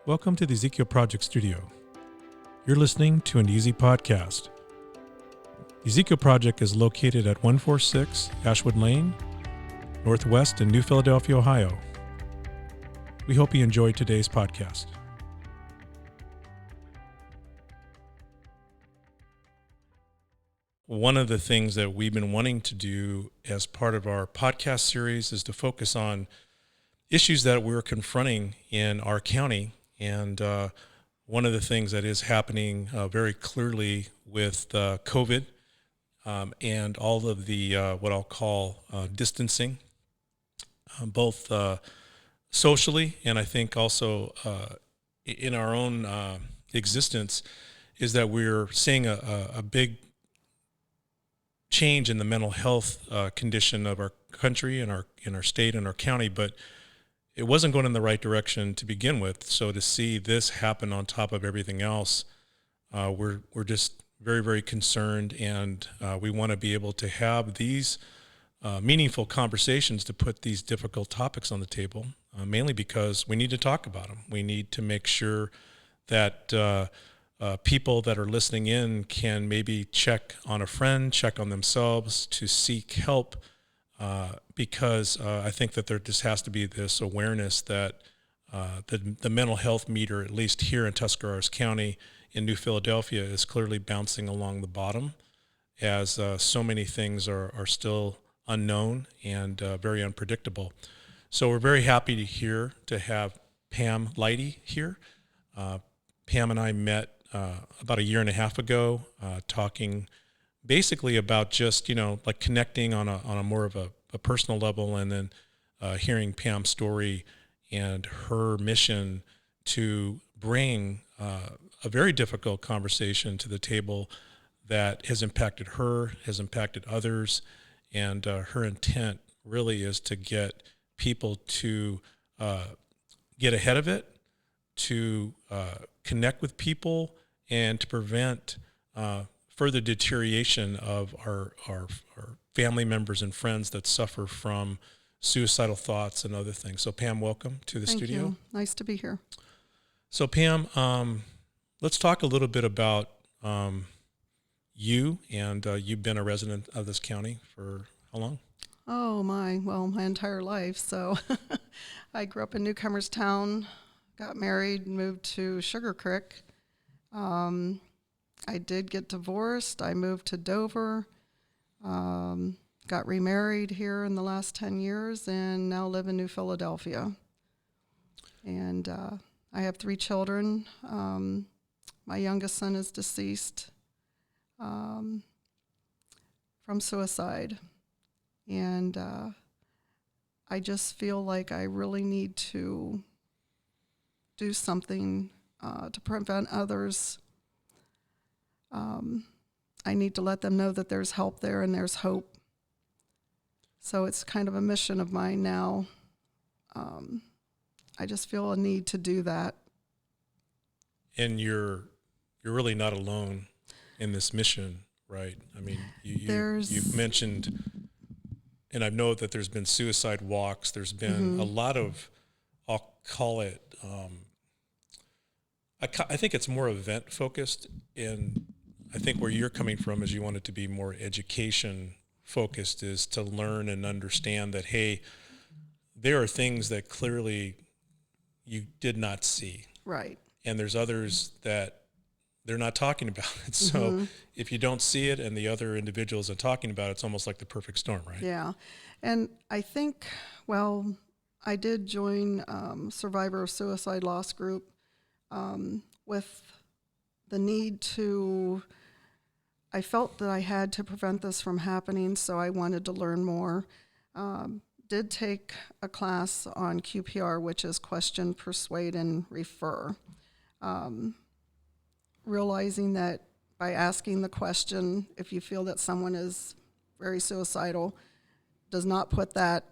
Welcome to the Ezekiel Project Studio. You're listening to an Easy Podcast. The Ezekiel Project is located at 146 Ashwood Lane, Northwest in New Philadelphia, Ohio. We hope you enjoyed today's podcast. One of the things that we've been wanting to do as part of our podcast series is to focus on issues that we're confronting in our county. And one of the things that is happening very clearly with COVID and all of the what I'll call distancing, both socially and I think also in our own existence, is that we're seeing a big change in the mental health condition of our country and our state and our county, but it wasn't going in the right direction to begin with. So to see this happen on top of everything else, we're just very, very concerned, and we want to be able to have these meaningful conversations to put these difficult topics on the table, mainly because we need to talk about them. We need to make sure that people that are listening in can maybe check on a friend, check on themselves to seek help, because I think that there just has to be this awareness that the mental health meter, at least here in Tuscarawas County in New Philadelphia, is clearly bouncing along the bottom, as so many things are still unknown and very unpredictable. So we're very happy to have Pam Leyda here. Pam and I met about a year and a half ago, talking basically about just, like connecting on a more of a personal level, and then hearing Pam's story and her mission to bring a very difficult conversation to the table that has impacted her, has impacted others, and her intent really is to get people to get ahead of it, to connect with people, and to prevent further deterioration of our family members and friends that suffer from suicidal thoughts and other things. So Pam, welcome to the studio. Thank you. Nice to be here. So Pam, let's talk a little bit about you, and you've been a resident of this county for how long? Oh my entire life. So I grew up in Newcomerstown, got married, moved to Sugar Creek. I did get divorced. I moved to Dover, got remarried here in the last 10 years, and now live in New Philadelphia. And I have 3 children. My youngest son is deceased from suicide. And I just feel like I really need to do something to prevent others. I need to let them know that there's help there and there's hope. So it's kind of a mission of mine now. I just feel a need to do that. And you're really not alone in this mission, right? I mean, you've mentioned, and I know that there's been suicide walks. There's been a lot of, I'll call it, I think it's more event focused, and I think where you're coming from is you want it to be more education focused, is to learn and understand that, hey, there are things that clearly you did not see. Right. And there's others that they're not talking about it. So if you don't see it and the other individuals are talking about it, it's almost like the perfect storm, right? Yeah. And I think, I did join Survivor of Suicide Loss Group with the need to, I felt that I had to prevent this from happening, so I wanted to learn more. Did take a class on QPR, which is question, persuade, and refer. Realizing that by asking the question, if you feel that someone is very suicidal, does not put that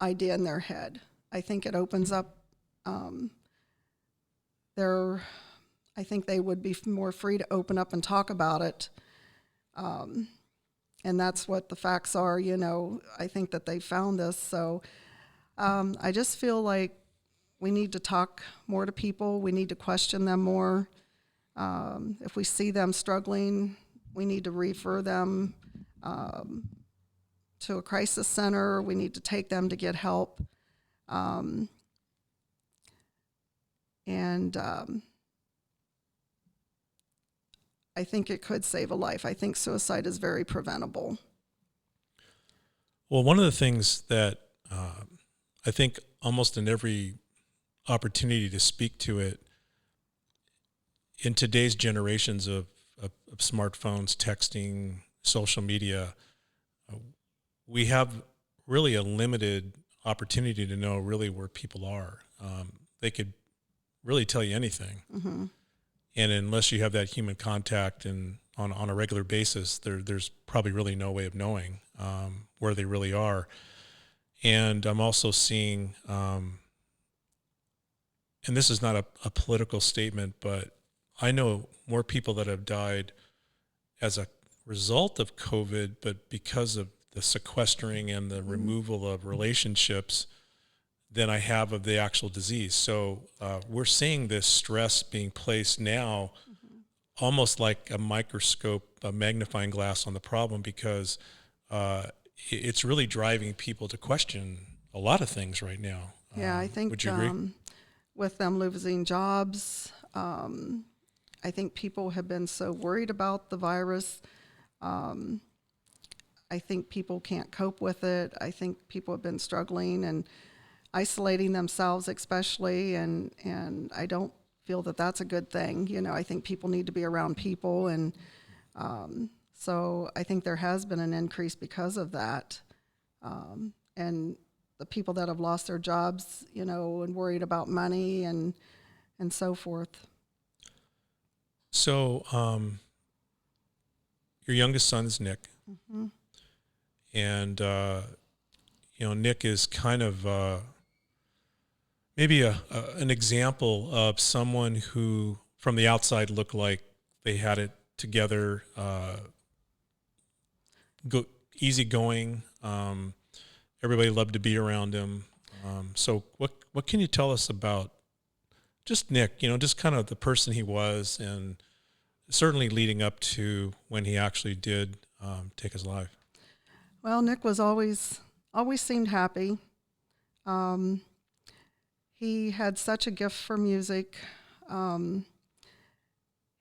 idea in their head. I think it opens up I think they would be more free to open up and talk about it. And that's what the facts are, I think that they found this. So I just feel like we need to talk more to people. We need to question them more. If we see them struggling, we need to refer them to a crisis center. We need to take them to get help. And I think it could save a life. I think suicide is very preventable. Well, one of the things that I think almost in every opportunity to speak to it, in today's generations of smartphones, texting, social media, we have really a limited opportunity to know really where people are. They could really tell you anything. Mm-hmm. And unless you have that human contact and on a regular basis, there's probably really no way of knowing where they really are. And I'm also seeing, and this is not a political statement, but I know more people that have died as a result of COVID, but because of the sequestering and the removal of relationships than I have of the actual disease. So we're seeing this stress being placed now almost like a microscope, a magnifying glass on the problem, because it's really driving people to question a lot of things right now. Yeah, I think would you agree? With them losing jobs, I think people have been so worried about the virus. I think people can't cope with it. I think people have been struggling and isolating themselves especially, and I don't feel that that's a good thing. You know, I think people need to be around people, and so I think there has been an increase because of that. And the people that have lost their jobs, you know, and worried about money and so forth. So your youngest son is Nick. Mm-hmm. And, Nick is kind of maybe an example of someone who from the outside looked like they had it together, easygoing. Everybody loved to be around him. So what can you tell us about just Nick, just kind of the person he was, and certainly leading up to when he actually did take his life? Well, Nick was always seemed happy. He had such a gift for music.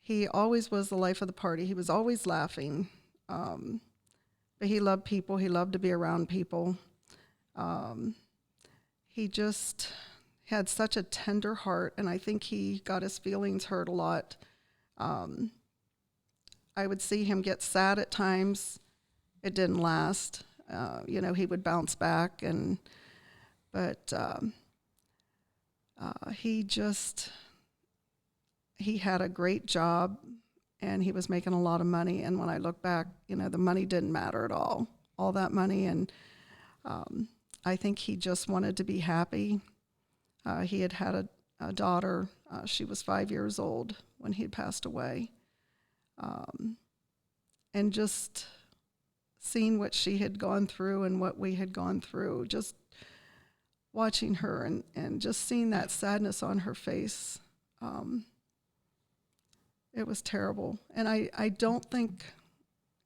He always was the life of the party. He was always laughing. But he loved people. He loved to be around people. He just had such a tender heart, and I think he got his feelings hurt a lot. I would see him get sad at times. It didn't last. He would bounce back, but he had a great job, and he was making a lot of money. And when I look back, the money didn't matter at all that money. And I think he just wanted to be happy. He had a daughter. She was 5 years old when he had passed away. And just seeing what she had gone through and what we had gone through, just watching her and just seeing that sadness on her face, it was terrible. And I don't think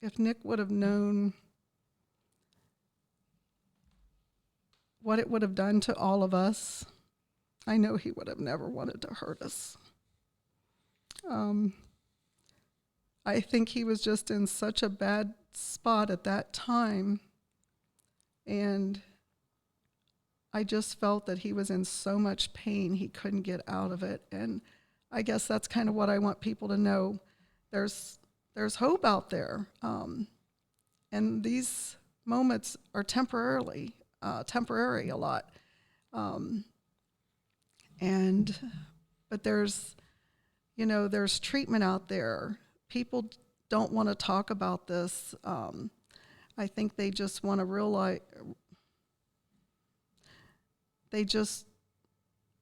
if Nick would have known what it would have done to all of us, I know he would have never wanted to hurt us. I think he was just in such a bad spot at that time, and I just felt that he was in so much pain he couldn't get out of it. And I guess that's kind of what I want people to know. There's hope out there, and these moments are temporary a lot. But there's treatment out there. People don't want to talk about this. I think they just want to realize, they just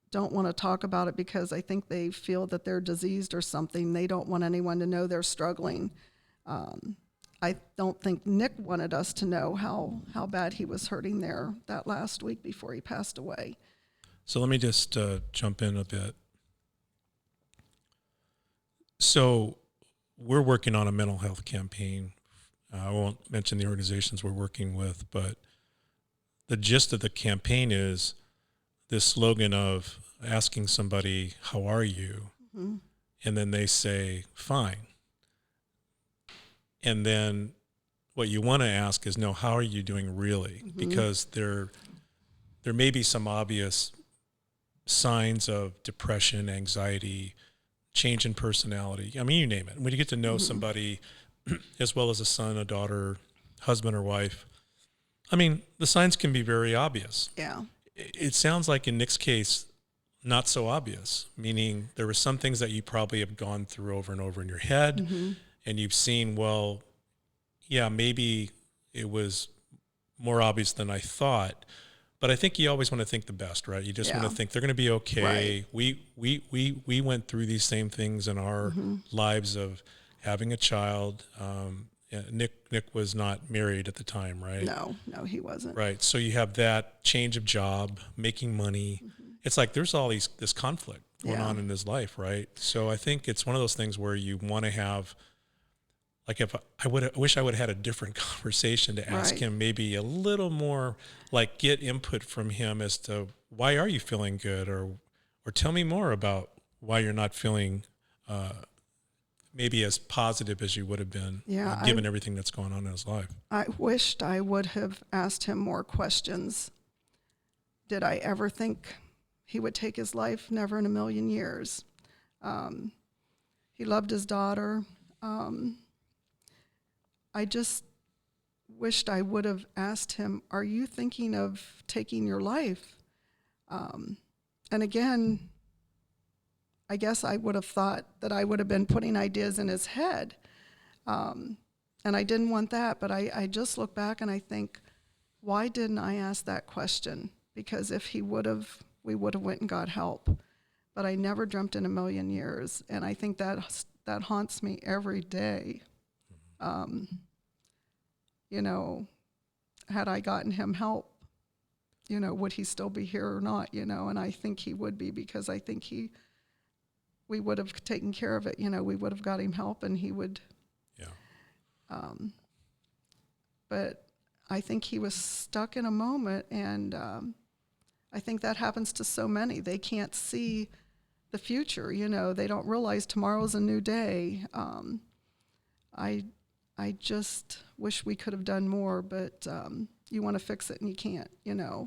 don't want to talk about it because I think they feel that they're diseased or something. They don't want anyone to know they're struggling. I don't think Nick wanted us to know how bad he was hurting there that last week before he passed away. So let me just jump in a bit. So we're working on a mental health campaign. I won't mention the organizations we're working with, but the gist of the campaign is this slogan of asking somebody, "How are you?" Mm-hmm. And then they say, "Fine." And then what you want to ask is, "No, how are you doing really?" Mm-hmm. Because there may be some obvious signs of depression, anxiety, change in personality. I mean, you name it. When you get to know Mm-hmm. somebody, as well as a son, a daughter, husband or wife, I mean, the signs can be very obvious. Yeah. It sounds like in Nick's case, not so obvious, meaning there were some things that you probably have gone through over and over in your head, Mm-hmm. and you've seen, well, yeah, maybe it was more obvious than I thought. But I think you always want to think the best, right? You just want Yeah. to think they're going to be okay. Right. We went through these same things in our Mm-hmm. lives of having a child. Yeah, Nick was not married at the time, right? No, he wasn't. Right. So you have that change of job, making money. Mm-hmm. It's like there's all this conflict going Yeah. on in his life, right? So I think it's one of those things where you want to have, like, if I wish I would have had a different conversation to ask Right. him maybe a little more, like get input from him as to why are you feeling good, or tell me more about why you're not feeling maybe as positive as you would have been, Yeah. given everything that's going on in his life. I wished I would have asked him more questions. Did I ever think he would take his life? Never in a million years. He loved his daughter. I just wished I would have asked him, "Are you thinking of taking your life?" And again, I guess I would have thought that I would have been putting ideas in his head. And I didn't want that, but I just look back and I think, why didn't I ask that question? Because if he would have, we would have went and got help. But I never dreamt in a million years, and I think that haunts me every day. Um, you know, had I gotten him help, would he still be here or not? And I think he would be, because I think we would have taken care of it. We would have got him help, and he would. Yeah. But I think he was stuck in a moment, and I think that happens to so many. They can't see the future. They don't realize tomorrow's a new day. I just wish we could have done more, but you want to fix it and you can't.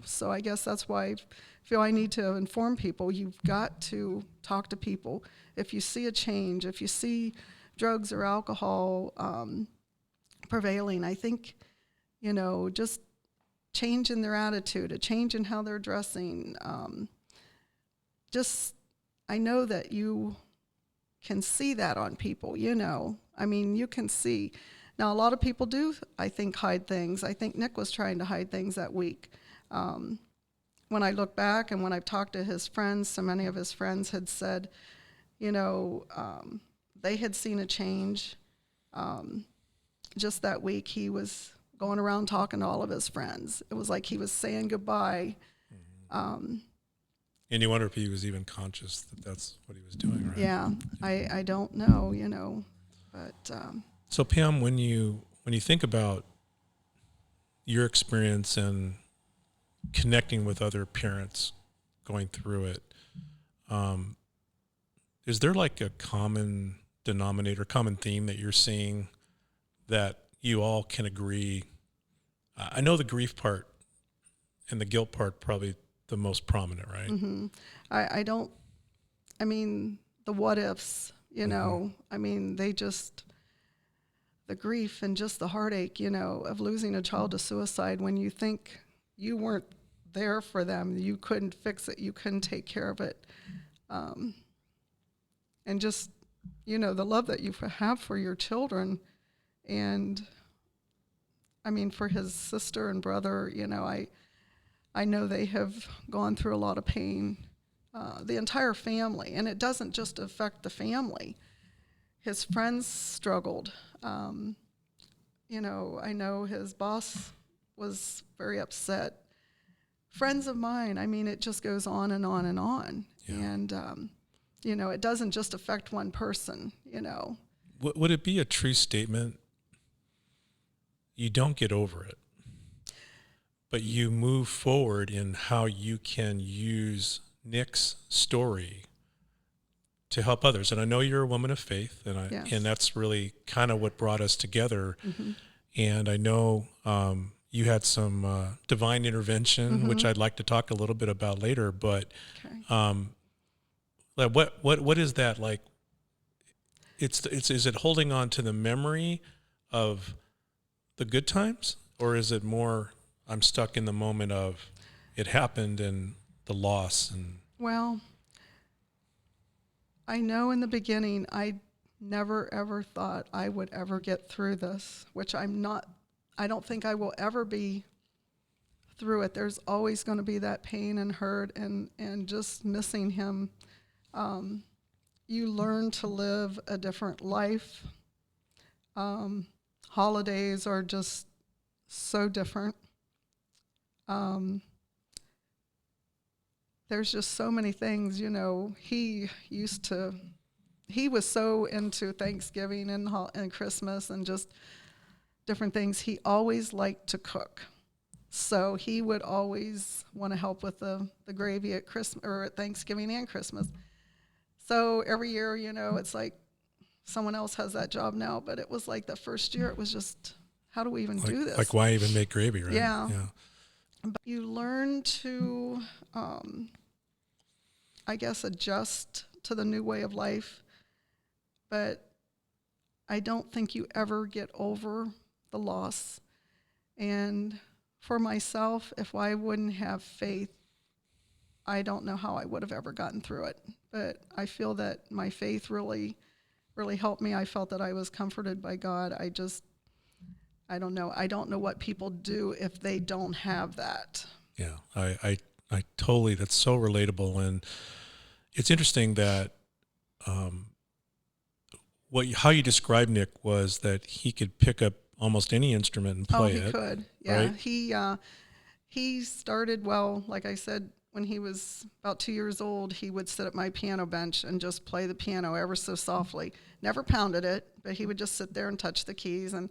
So I guess that's why I feel I need to inform people. You've got to talk to people. If you see a change, if you see drugs or alcohol prevailing, I think, just change in their attitude, a change in how they're dressing. I know that you can see that on people, I mean, you can see. Now, a lot of people do, I think, hide things. I think Nick was trying to hide things that week. When I look back and when I've talked to his friends, so many of his friends had said, they had seen a change. Just that week, he was going around talking to all of his friends. It was like he was saying goodbye. Mm-hmm. And you wonder if he was even conscious that that's what he was doing, right? Yeah, I don't know, but so Pam, when you think about your experience and connecting with other parents going through it, is there like a common denominator, common theme that you're seeing that you all can agree? I know the grief part and the guilt part probably the most prominent, right? mm-hmm. I mean, the what ifs, Mm-hmm. I mean, the grief and just the heartache, of losing a child to suicide when you think you weren't there for them, you couldn't fix it, you couldn't take care of it. And just, the love that you have for your children. And I mean, for his sister and brother, I know they have gone through a lot of pain, the entire family, and it doesn't just affect the family. His friends struggled. I know his boss was very upset friends of mine. I mean, it just goes on and on and on. Yeah. And, it doesn't just affect one person, Would it be a true statement? You don't get over it, but you move forward in how you can use Nick's story to help others. And I know you're a woman of faith, Yes. and that's really kind of what brought us together. Mm-hmm. And I know you had some divine intervention, Mm-hmm. which I'd like to talk a little bit about later. But Okay. like what is that like? It's is it holding on to the memory of the good times, or is it more I'm stuck in the moment of it happened and the loss and Well, I know in the beginning I never ever thought I would ever get through this, which I don't think I will ever be through it. There's always going to be that pain and hurt and just missing him. You learn to live a different life. Holidays are just so different. There's just so many things, he was so into Thanksgiving and Christmas and just different things. He always liked to cook. So he would always want to help with the gravy at Christmas or at Thanksgiving and Christmas. So every year, it's like someone else has that job now, but it was like the first year it was just, how do we even do this? like why even make gravy, right? Yeah. But you learn to, I guess, adjust to the new way of life. But I don't think you ever get over the loss. And for myself, if I wouldn't have faith, I don't know how I would have ever gotten through it. But I feel that my faith really, really helped me. I felt that I was comforted by God. I don't know. I don't know what people do if they don't have that. Yeah, I totally, that's so relatable. And it's interesting that how you described Nick was that he could pick up almost any instrument and play he it. could. Yeah, right? He started, well, like I said, when he was about 2 years old, he would sit at my piano bench and just play the piano ever so softly. Never pounded it, but he would just sit there and touch the keys. And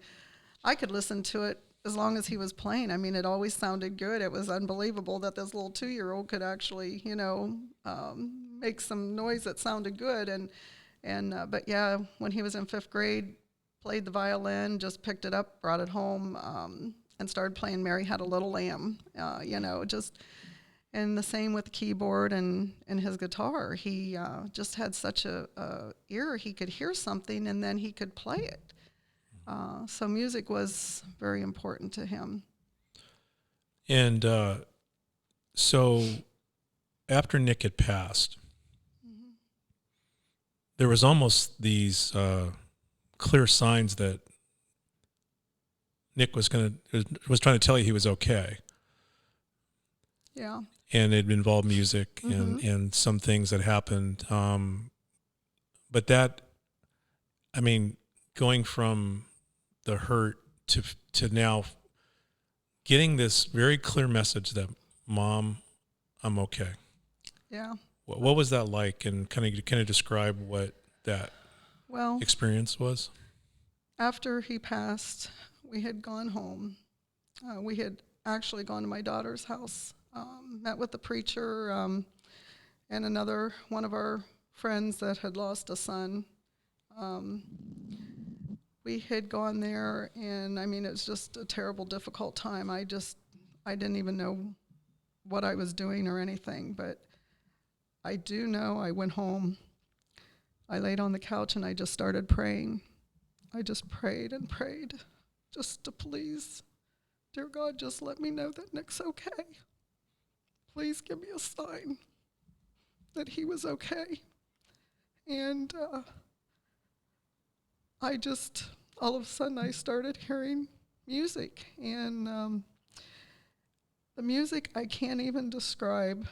I could listen to it as long as he was playing. I mean, it always sounded good. It was unbelievable that this little 2-year-old could actually, make some noise that sounded good. But yeah, when he was in 5th grade, played the violin, just picked it up, brought it home, and started playing Mary Had a Little Lamb, and the same with the keyboard and his guitar. He just had such a ear. He could hear something and then he could play it. So music was very important to him. And so after Nick had passed, Mm-hmm. there was almost these clear signs that Nick was trying to tell you he was okay. Yeah. And it involved music Mm-hmm. and some things that happened. But that, I mean, going from the hurt to now getting this very clear message that, Mom, I'm okay. Yeah. What was that like? And kind of describe what that Well, experience was? after he passed, we had gone home. We had actually gone to my daughter's house, met with the preacher and another one of our friends that had lost a son. We had gone there, and I mean, it was just a terrible, difficult time. I didn't even know what I was doing or anything, but I do know I went home. I laid on the couch and I just started praying. I just prayed and prayed just to please, dear God, just let me know that Nick's okay. Please give me a sign that he was okay. And all of a sudden I started hearing music. And the music I can't even describe.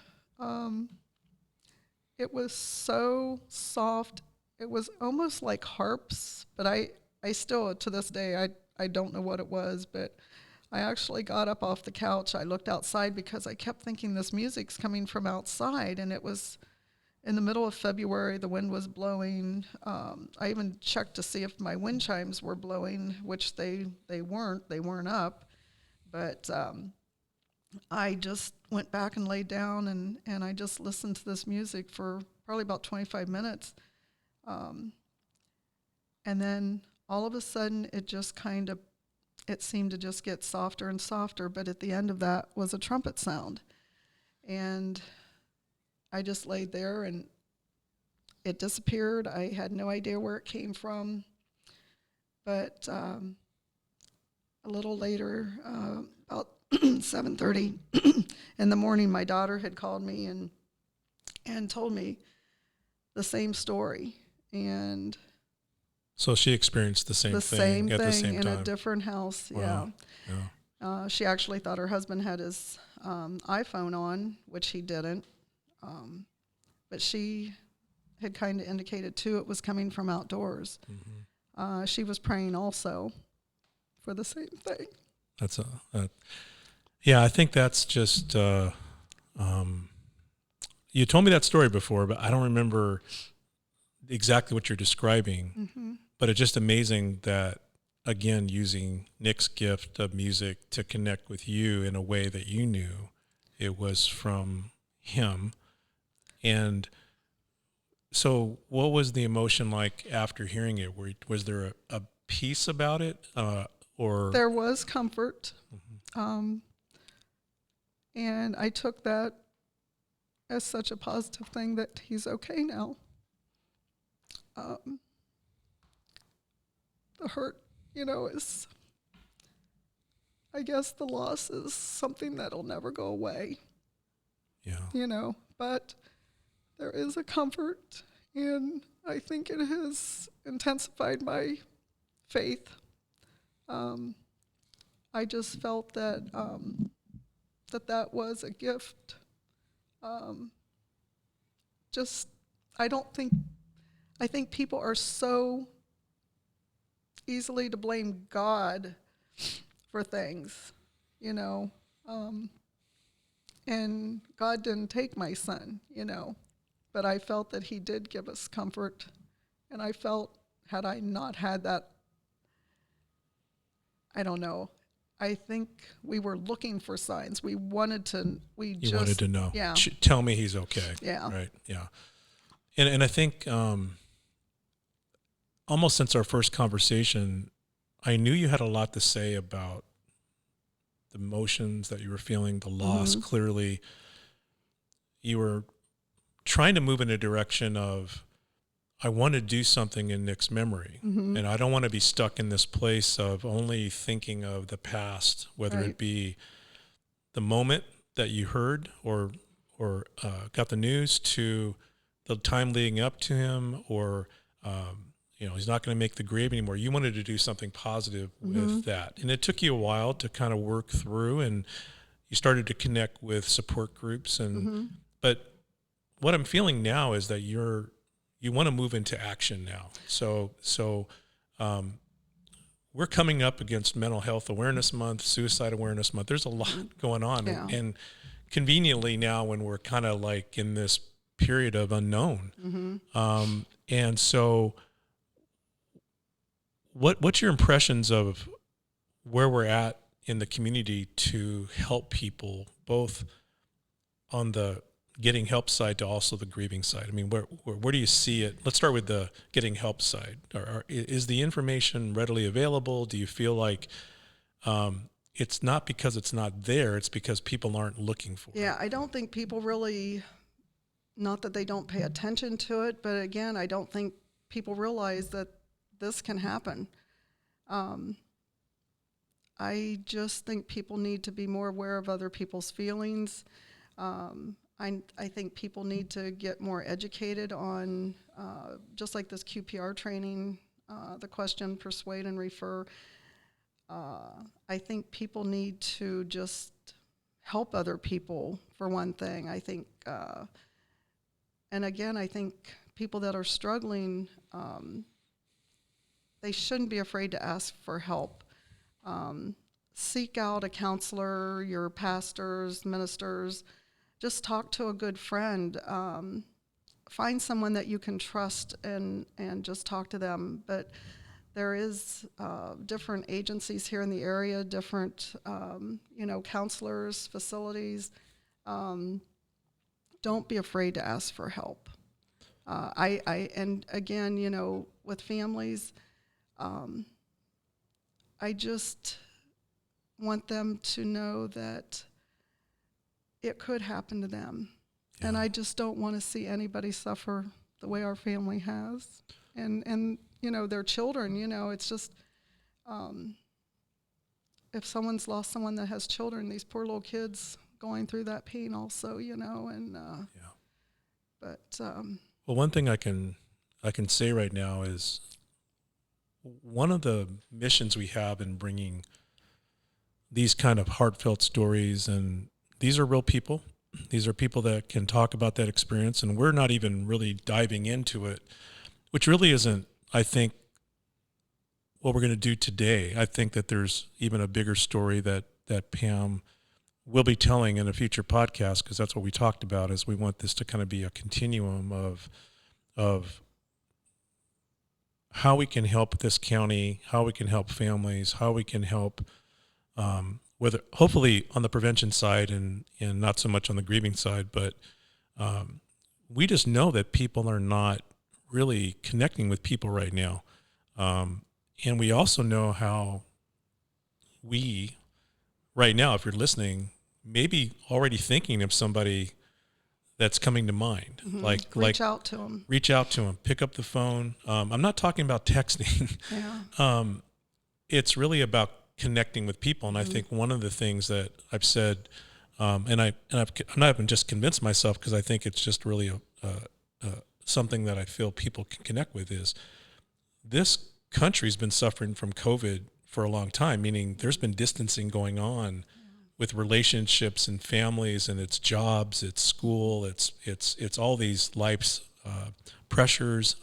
It was so soft. It was almost like harps, but I still, to this day, I don't know what it was, but I actually got up off the couch. I looked outside because I kept thinking this music's coming from outside, and it was in the middle of February. The wind was blowing. I even checked to see if my wind chimes were blowing, which they weren't. They weren't up. But I just went back and laid down, and I just listened to this music for probably about 25 minutes. And then all of a sudden, it seemed to just get softer and softer, but at the end of that was a trumpet sound. And I just laid there, and it disappeared. I had no idea where it came from. But a little later, about 7:30 in the morning, my daughter had called me and told me the same story. And So she experienced the same thing at the same in time. a different house. Wow. Yeah. She actually thought her husband had his iPhone on, which he didn't. But she had kind of indicated too it was coming from outdoors. Mm-hmm. She was praying also for the same thing. Yeah, I think that's just. You told me that story before, but I don't remember exactly what you're describing. Mm-hmm. But it's just amazing that, again, using Nick's gift of music to connect with you in a way that you knew it was from him. And so what was the emotion like after hearing it? Was there a peace about it? Or there was comfort. Mm-hmm. And I took that as such a positive thing that he's okay now. The hurt, is, I guess the loss is something that'll never go away. Yeah. But there is a comfort, and I think it has intensified my faith. I just felt that that was a gift. I think people are so easily to blame God for things, and God didn't take my son, but I felt that he did give us comfort, and I felt had I not had that, I don't know, I think we were looking for signs. We wanted to, You wanted to know. Yeah. Tell me he's okay. Yeah. Right. Yeah. And I think almost since our first conversation, I knew you had a lot to say about the emotions that you were feeling, the loss. Mm-hmm. Clearly, you were trying to move in a direction of, I want to do something in Nick's memory. Mm-hmm. And I don't want to be stuck in this place of only thinking of the past, whether Right. it be the moment that you heard or got the news, to the time leading up to him, or he's not going to make the grave anymore. You wanted to do something positive with that, and it took you a while to kind of work through, and you started to connect with support groups. And but what I'm feeling now is that you want to move into action now. So we're coming up against Mental Health Awareness Month, Suicide Awareness Month. There's a lot going on. Yeah. And conveniently now, when we're kind of like in this period of unknown. And so what's your impressions of where we're at in the community to help people, both on the getting help side to also the grieving side? I mean, where do you see it? Let's start with the getting help side. Is the information readily available? Do you feel like it's not because it's not there, it's because people aren't looking for it? Yeah, I don't think people really, not that they don't pay attention to it, but again, I don't think people realize that this can happen. I just think people need to be more aware of other people's feelings. I think people need to get more educated on, just like this QPR training, the question, persuade, and refer. I think people need to just help other people, for one thing. I think, and again, I think people that are struggling, they shouldn't be afraid to ask for help. seek out a counselor, your pastors, ministers. Just talk to a good friend. Find someone that you can trust and just talk to them. But there is different agencies here in the area, different counselors, facilities. Don't be afraid to ask for help. And again, with families, I just want them to know that it could happen to them. Yeah. And I just don't want to see anybody suffer the way our family has. And their children, it's just, if someone's lost someone that has children, these poor little kids going through that pain also, and, but, well, one thing I can say right now is one of the missions we have in bringing these kind of heartfelt stories, and these are real people. These are people that can talk about that experience, and we're not even really diving into it, which really isn't, I think, what we're going to do today. I think that there's even a bigger story that Pam will be telling in a future podcast, because that's what we talked about, is we want this to kind of be a continuum of how we can help this county, how we can help families, how we can help whether hopefully on the prevention side and not so much on the grieving side, but we just know that people are not really connecting with people right now. And we also know how we, right now, if you're listening, maybe already thinking of somebody that's coming to mind. Mm-hmm. Reach out to them. Reach out to them. Pick up the phone. I'm not talking about texting. Yeah. It's really about connecting with people. And I think one of the things that I've said, and I've not even just convinced myself, because I think it's just really something that I feel people can connect with, is this country's been suffering from COVID for a long time, meaning there's been distancing going on with relationships and families, and it's jobs, it's school, it's all these life's pressures.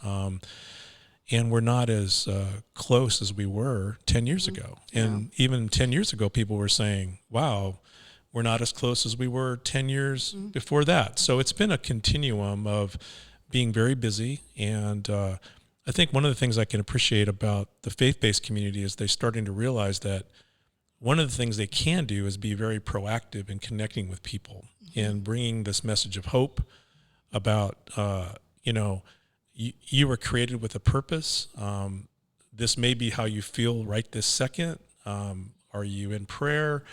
And we're not as close as we were 10 years ago. And even 10 years ago, people were saying, wow, we're not as close as we were 10 years before that. So it's been a continuum of being very busy. And I think one of the things I can appreciate about the faith-based community is they're starting to realize that one of the things they can do is be very proactive in connecting with people and bringing this message of hope about, you were created with a purpose. This may be how you feel right this second. Are you in prayer?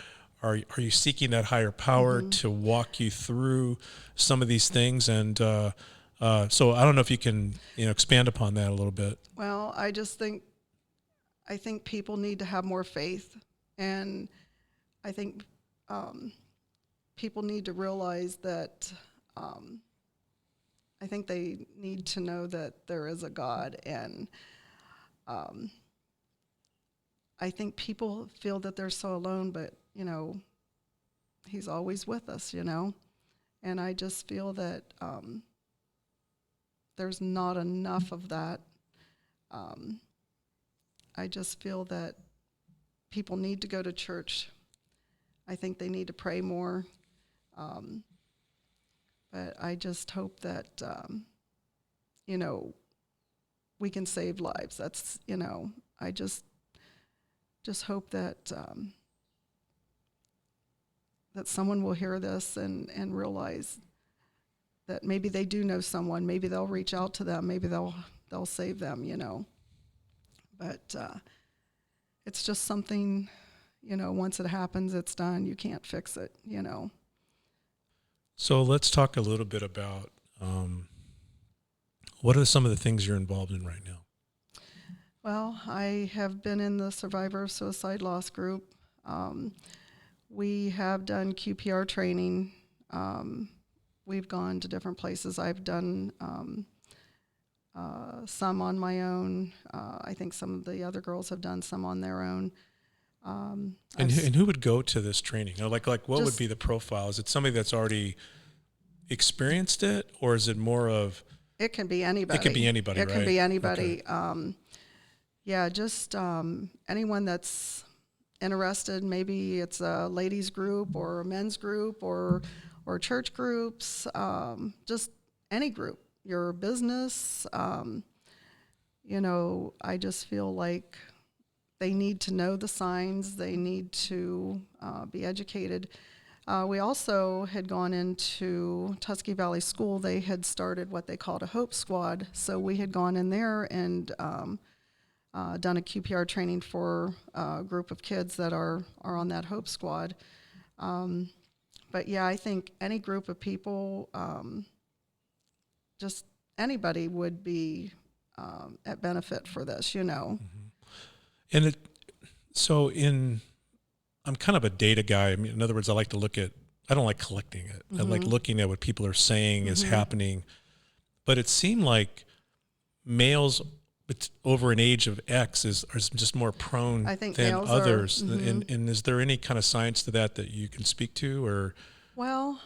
Are you seeking that higher power to walk you through some of these things? And so I don't know if you can expand upon that a little bit. Well, I think people need to have more faith, and I think people need to realize that. I think they need to know that there is a God, and I think people feel that they're so alone, but, He's always with us, and I just feel that there's not enough of that. I just feel that people need to go to church. I think they need to pray more. But I just hope that, we can save lives. That's, I just hope that that someone will hear this and realize that maybe they do know someone. Maybe they'll reach out to them. Maybe they'll save them, But it's just something, once it happens, it's done. You can't fix it, So let's talk a little bit about what are some of the things you're involved in right now? Well, I have been in the Survivor of Suicide Loss group. We have done QPR training. We've gone to different places. I've done some on my own. I think some of the other girls have done some on their own. And who would go to this training? Like what would be the profile? Is it somebody that's already experienced it, or is it more of? It can be anybody. It can be anybody, right? It can be anybody. Okay. Just anyone that's interested, maybe it's a ladies group or a men's group or church groups, just any group, your business. I just feel like they need to know the signs. They need to be educated. We also had gone into Tuskegee Valley School. They had started what they called a Hope Squad. So we had gone in there and done a QPR training for a group of kids that are on that Hope Squad. But yeah, I think any group of people, just anybody would be at benefit for this, And I'm kind of a data guy. I mean, in other words, I don't like collecting it. I like looking at what people are saying is happening. But it seemed like males over an age of X are just more prone I think than males others. And is there any kind of science to that you can speak to? Or Well,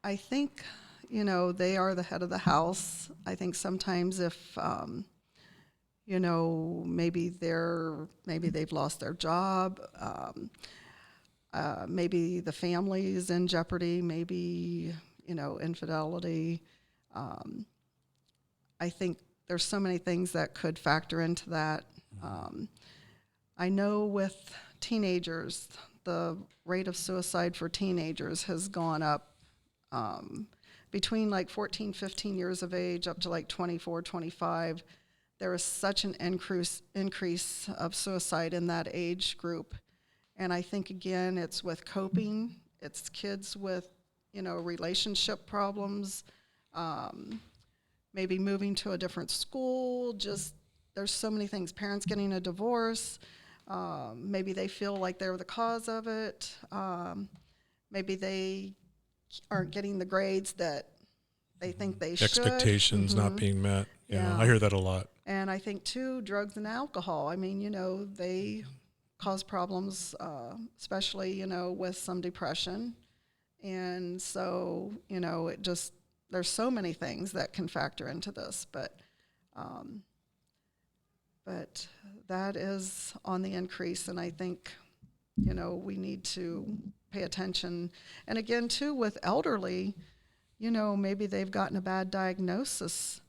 I think, they are the head of the house. I think sometimes if, maybe they've lost their job, maybe the family is in jeopardy, maybe, infidelity. I think there's so many things that could factor into that. I know with teenagers, the rate of suicide for teenagers has gone up between like 14, 15 years of age up to like 24, 25. There is such an increase of suicide in that age group. And I think, again, it's with coping. It's kids with, relationship problems, maybe moving to a different school. Just there's so many things. Parents getting a divorce. Maybe they feel like they're the cause of it. Maybe they aren't getting the grades that they think they should. Expectations not being met. I hear that a lot. And I think, too, drugs and alcohol. I mean, they cause problems, especially, with some depression. And so, there's so many things that can factor into this. But that is on the increase, and I think, we need to pay attention. And again, too, with elderly, maybe they've gotten a bad diagnosis.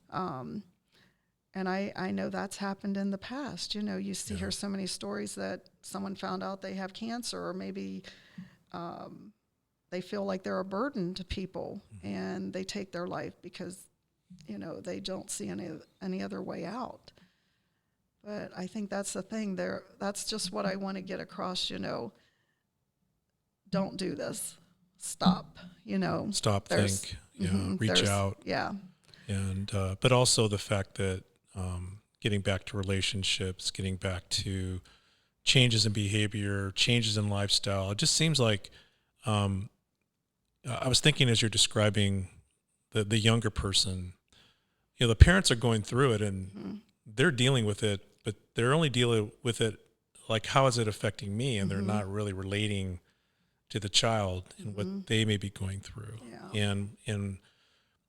And I know that's happened in the past. You hear so many stories that someone found out they have cancer, or maybe they feel like they're a burden to people, and they take their life because, they don't see any other way out. But I think that's the thing there. That's just what I want to get across, don't do this. Stop, Stop, think, reach out. Yeah. And, but also the fact that getting back to relationships, getting back to changes in behavior, changes in lifestyle, it just seems like, I was thinking as you're describing the younger person, the parents are going through it and they're dealing with it, but they're only dealing with it like, how is it affecting me? And they're not really relating to the child and what they may be going through. Yeah. And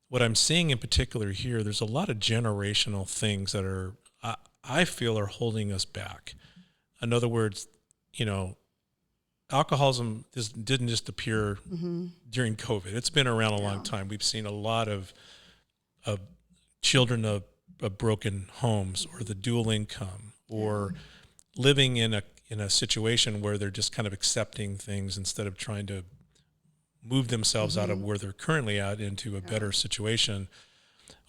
what I'm seeing in particular here, there's a lot of generational things that I feel are holding us back. In other words, alcoholism didn't just appear during COVID. It's been around a long time. We've seen a lot of children of broken homes, or the dual income, or living in a situation where they're just kind of accepting things instead of trying to move themselves out of where they're currently at into a better situation.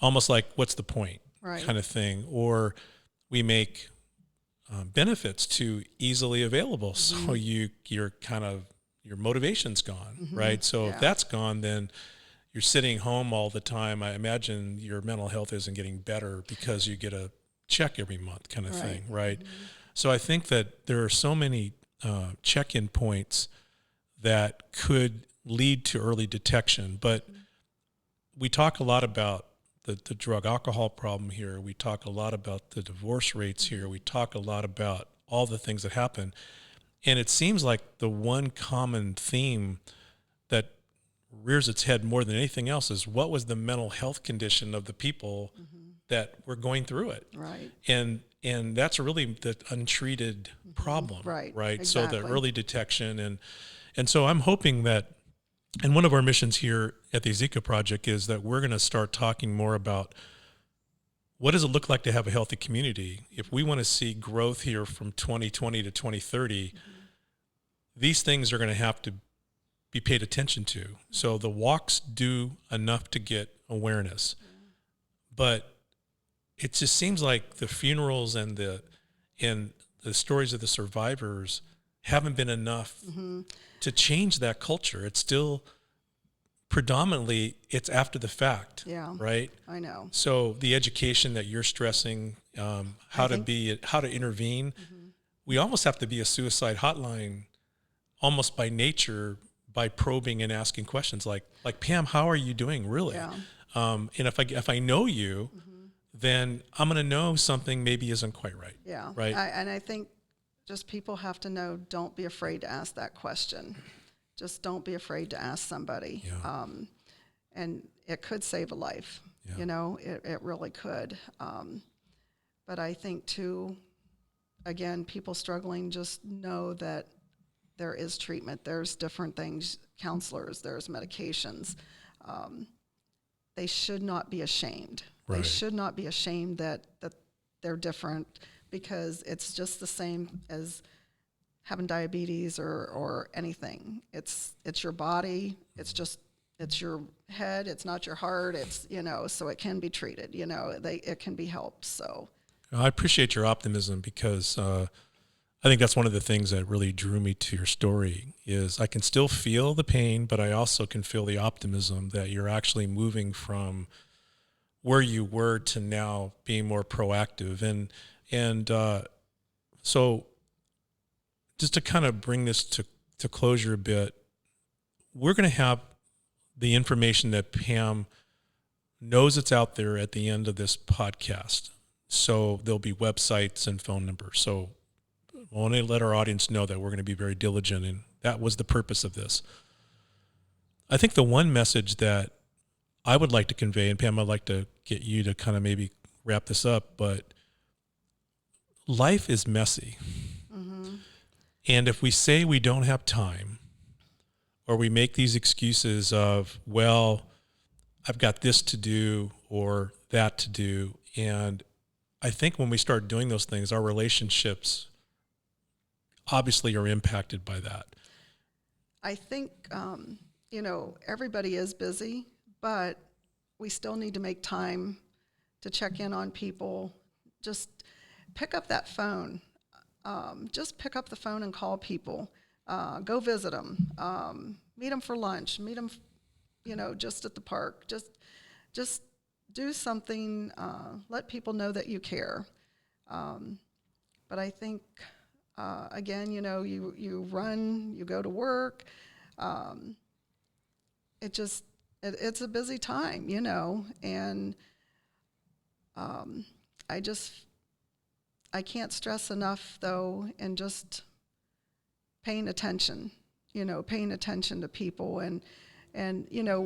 Almost like, what's the point, kind of thing. Or we make benefits too easily available, so your motivation's gone, right? So if that's gone, then you're sitting home all the time. I imagine your mental health isn't getting better because you get a check every month, kind of thing, right? So I think that there are so many check-in points that could lead to early detection. But we talk a lot about the drug alcohol problem here. We talk a lot about the divorce rates here. We talk a lot about all the things that happen. And it seems like the one common theme that rears its head more than anything else is, what was the mental health condition of the people that were going through it? Right. And and that's really the untreated problem, Right. right? So the Exactly. early detection, and so I'm hoping that, and one of our missions here at the Ezekiel Project is that we're going to start talking more about what does it look like to have a healthy community. If we want to see growth here from 2020 to 2030, these things are going to have to be paid attention to. So the walks do enough to get awareness, but it just seems like the funerals and the stories of the survivors haven't been enough to change that culture. It's still predominantly it's after the fact, Yeah. right? I know. So the education that you're stressing, how to intervene, we almost have to be a suicide hotline, almost by nature, by probing and asking questions like Pam, how are you doing, really? Yeah. And if I know you, then I'm going to know something maybe isn't quite right. Yeah. Right. And I think just people have to know, don't be afraid to ask that question. Just don't be afraid to ask somebody. Yeah. And it could save a life. Yeah. You know, it really could. But I think too, again, people struggling, just know that there is treatment. There's different things, counselors, there's medications. They should not be ashamed. They Right. should not be ashamed that they're different, because it's just the same as having diabetes or anything. It's your body. It's your head. It's not your heart. It's, so it can be treated, it can be helped. So I appreciate your optimism, because I think that's one of the things that really drew me to your story is I can still feel the pain, but I also can feel the optimism that you're actually moving from where you were to now being more proactive. And so just to kind of bring this to closure a bit, we're going to have the information that Pam knows it's out there at the end of this podcast. So there'll be websites and phone numbers. So I want to let our audience know that we're going to be very diligent, and that was the purpose of this. I think the one message that I would like to convey, and Pam, I'd like to get you to kind of maybe wrap this up, but life is messy. And if we say we don't have time, or we make these excuses of, well, I've got this to do or that to do, and I think when we start doing those things, our relationships obviously are impacted by that. I think, everybody is busy, but we still need to make time to check in on people. Just pick up that phone. Just pick up the phone and call people. Go visit them. Meet them for lunch. Meet them, just at the park. Just do something. Let people know that you care. But I think, again, you run, you go to work. It's a busy time, and I can't stress enough, though, and just paying attention to people, and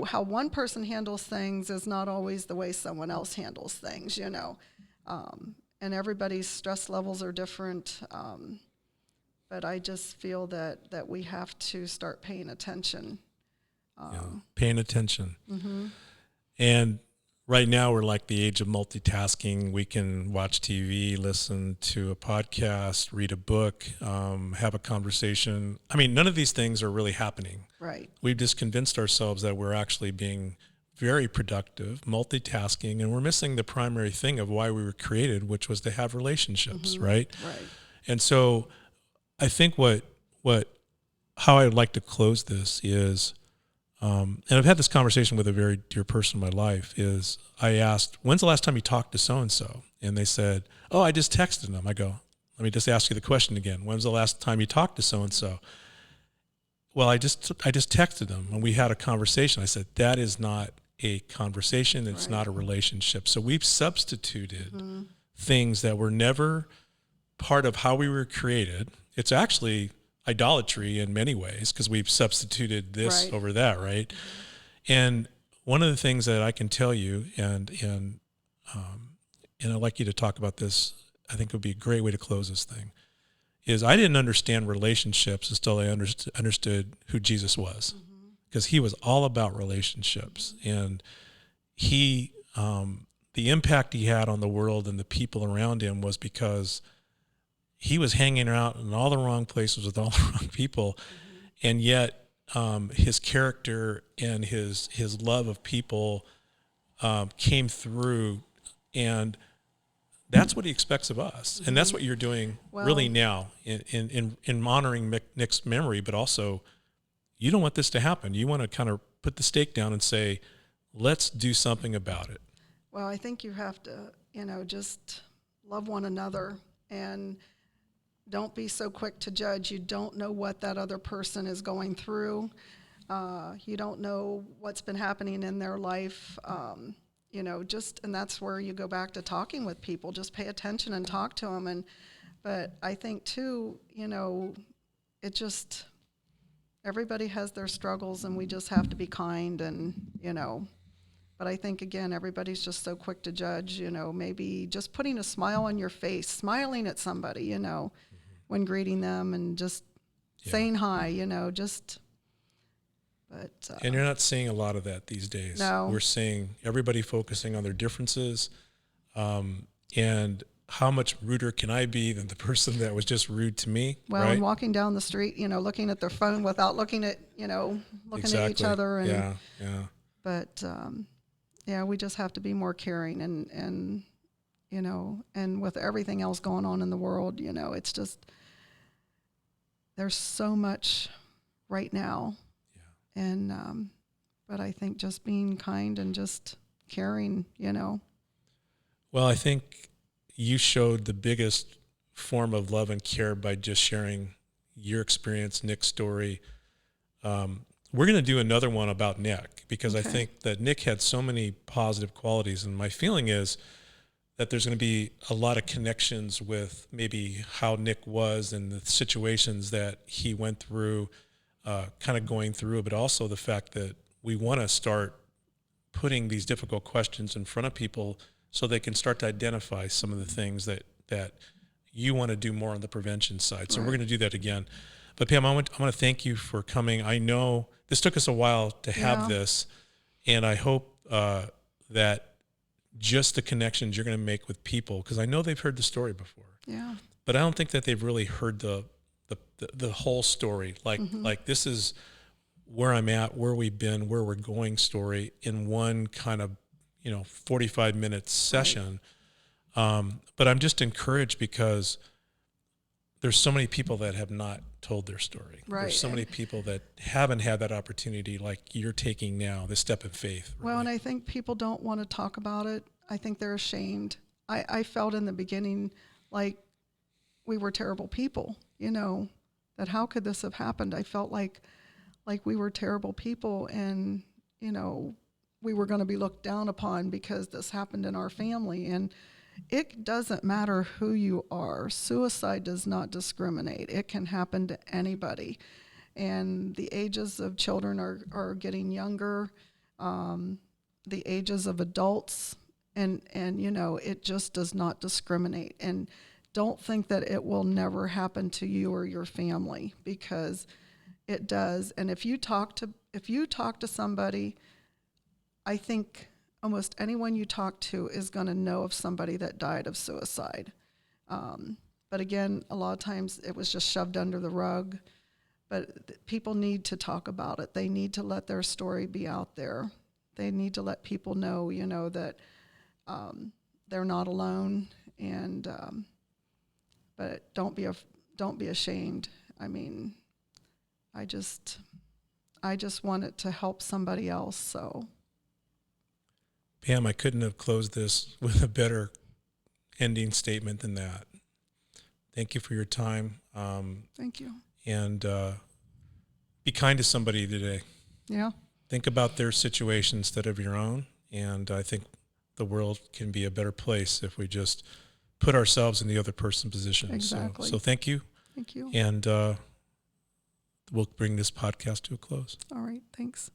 how one person handles things is not always the way someone else handles things, and everybody's stress levels are different. But I just feel that we have to start paying attention. Paying attention. And right now we're like the age of multitasking. We can watch TV, listen to a podcast, read a book, have a conversation. I mean, none of these things are really happening. Right. We've just convinced ourselves that we're actually being very productive, multitasking, and we're missing the primary thing of why we were created, which was to have relationships, right? Right. And so I think how I'd like to close this is, and I've had this conversation with a very dear person in my life, is I asked, when's the last time you talked to so-and-so? And they said, oh, I just texted them. I go, let me just ask you the question again. When's the last time you talked to so-and-so? Well, I just texted them and we had a conversation. I said, that is not a conversation. It's not a relationship. So we've substituted things that were never part of how we were created. It's actually idolatry in many ways, because we've substituted this over that, right? And one of the things that I can tell you, and I'd like you to talk about this I think would be a great way to close this thing, is I didn't understand relationships until I understood who Jesus was, because he was all about relationships. And he, the impact he had on the world and the people around him was because he was hanging out in all the wrong places with all the wrong people. And yet his character and his love of people came through, and that's what he expects of us. And that's what you're doing really now in honoring Nick's memory, but also you don't want this to happen. You want to kind of put the stake down and say, let's do something about it. Well, I think you have to, just love one another and don't be so quick to judge. You don't know what that other person is going through. You don't know what's been happening in their life. And that's where you go back to talking with people. Just pay attention and talk to them. But I think too, everybody has their struggles, and we just have to be kind and. But I think, again, everybody's just so quick to judge, maybe just putting a smile on your face, smiling at somebody, when greeting them, and just saying hi, but. And you're not seeing a lot of that these days. No. We're seeing everybody focusing on their differences, and how much ruder can I be than the person that was just rude to me? Well, right? And walking down the street, looking at their phone without looking at, looking at each other. And, yeah. But, we just have to be more caring and with everything else going on in the world, it's just, there's so much right now. Yeah. And, but I think just being kind and just caring, Well, I think you showed the biggest form of love and care by just sharing your experience, Nick's story. We're going to do another one about Nick, because I think that Nick had so many positive qualities, and my feeling is that there's going to be a lot of connections with maybe how Nick was and the situations that he went through, kind of going through, but also the fact that we want to start putting these difficult questions in front of people so they can start to identify some of the things that you want to do more on the prevention side. So we're going to do that again. But Pam, I want to thank you for coming. I know this took us a while to have this, and I hope that just the connections you're going to make with people, because I know they've heard the story before. Yeah. But I don't think that they've really heard the whole story. Like this is where I'm at, where we've been, where we're going story in one kind of 45-minute session. Right. But I'm just encouraged because there's so many people that have not told their story. Right. There's so many people that haven't had that opportunity like you're taking now, this step of faith. Really. Well, and I think people don't want to talk about it. I think they're ashamed. I felt in the beginning like we were terrible people, that how could this have happened? I felt like we were terrible people, and, we were going to be looked down upon because this happened in our family. And it doesn't matter who you are. Suicide does not discriminate. It can happen to anybody. And the ages of children are getting younger, the ages of adults, and it just does not discriminate. And don't think that it will never happen to you or your family, because it does. And if you talk to somebody, I think almost anyone you talk to is going to know of somebody that died of suicide. But again, a lot of times it was just shoved under the rug. But people need to talk about it. They need to let their story be out there. They need to let people know, that they're not alone. And but don't be ashamed. I mean, I just want it to help somebody else. So. Pam, I couldn't have closed this with a better ending statement than that. Thank you for your time. Thank you. And be kind to somebody today. Yeah. Think about their situation instead of your own. And I think the world can be a better place if we just put ourselves in the other person's position. Exactly. So thank you. Thank you. And we'll bring this podcast to a close. All right. Thanks.